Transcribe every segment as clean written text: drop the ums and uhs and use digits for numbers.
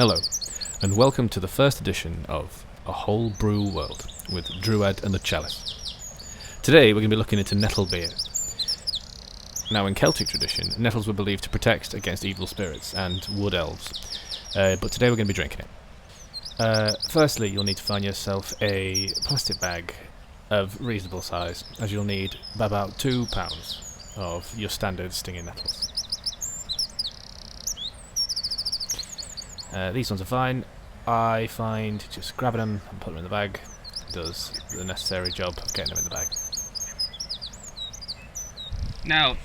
Hello, and welcome to the first edition of A Whole Brew World with Druid and the Chalice. Today we're going to be looking into Nettle Beer. Now in Celtic tradition, nettles were believed to protect against evil spirits and wood elves, but today we're going to be drinking it. Firstly, you'll need to find yourself a plastic bag of reasonable size, as you'll need about 2 pounds of your standard stinging nettles. These ones are fine. I find just grabbing them and putting them in the bag does the necessary job of getting them in the bag. Now,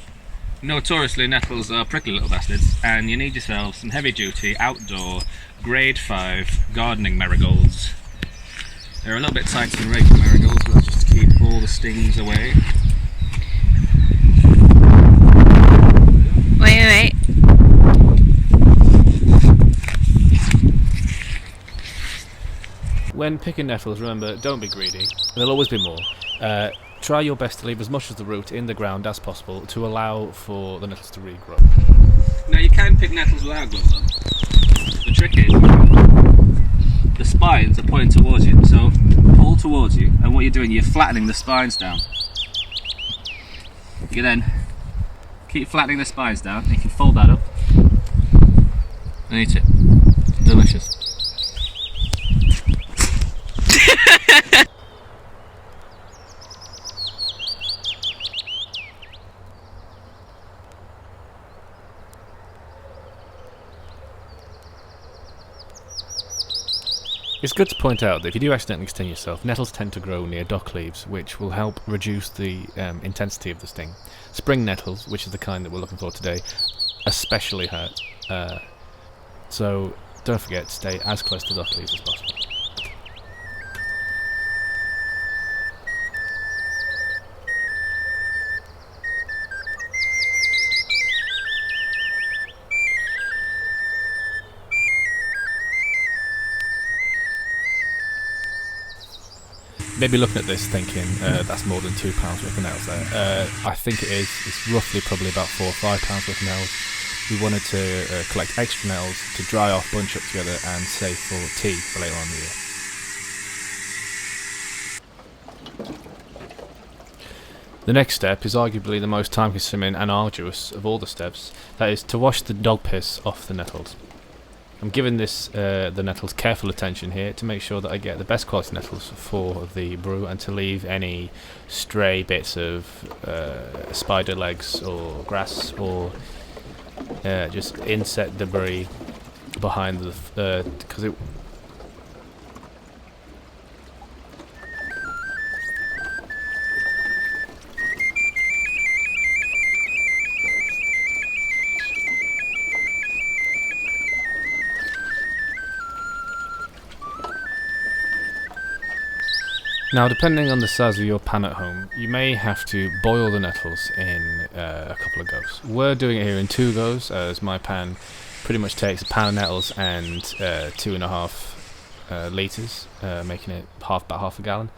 notoriously nettles are prickly little bastards, and you need yourself some heavy duty outdoor grade 5 gardening marigolds. They're a little bit tighter than regular marigolds, but that's just to keep all the stings away. Wait. When picking nettles, remember, don't be greedy. There'll always be more. Try your best to leave as much of the root in the ground as possible to allow for the nettles to regrow. Now you can pick nettles without gloves on. The trick is, the spines are pointing towards you, so pull towards you, and what you're doing, you're flattening the spines down. You then keep flattening the spines down, and you can fold that up and eat it. Delicious. It's good to point out that if you do accidentally sting yourself, nettles tend to grow near dock leaves, which will help reduce the intensity of the sting. Spring nettles, which is the kind that we're looking for today, especially hurt. So don't forget to stay as close to dock leaves as possible. Maybe looking at this thinking, that's more than 2 pounds worth of nails there. I think it is. It's roughly probably about 4 or 5 pounds worth of nails. We wanted to collect extra nails to dry off, bunch up together and save for tea for later on in the year. The next step is arguably the most time consuming and arduous of all the steps. That is to wash the dog piss off the nettles. I'm giving this the nettles careful attention here to make sure that I get the best quality nettles for the brew and to leave any stray bits of spider legs or grass or just insect debris behind the because it. Now, depending on the size of your pan at home, you may have to boil the nettles in a couple of goes. We're doing it here in 2 goes, as my pan pretty much takes a pan of nettles and 2.5 litres, making it about half a gallon.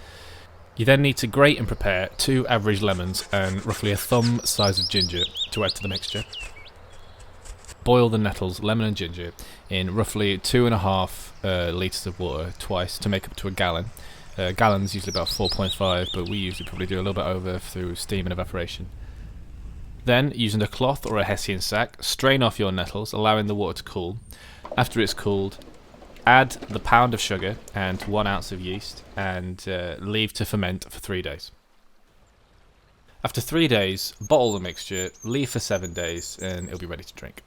You then need to grate and prepare 2 average lemons and roughly a thumb size of ginger to add to the mixture. Boil the nettles, lemon and ginger in roughly 2.5 litres of water twice to make up to a gallon. Gallon's usually about 4.5, but we usually probably do a little bit over through steam and evaporation. Then, using a cloth or a hessian sack, strain off your nettles, allowing the water to cool. After it's cooled, add the pound of sugar and 1 ounce of yeast, and leave to ferment for 3 days. After 3 days, bottle the mixture, leave for 7 days, and it'll be ready to drink.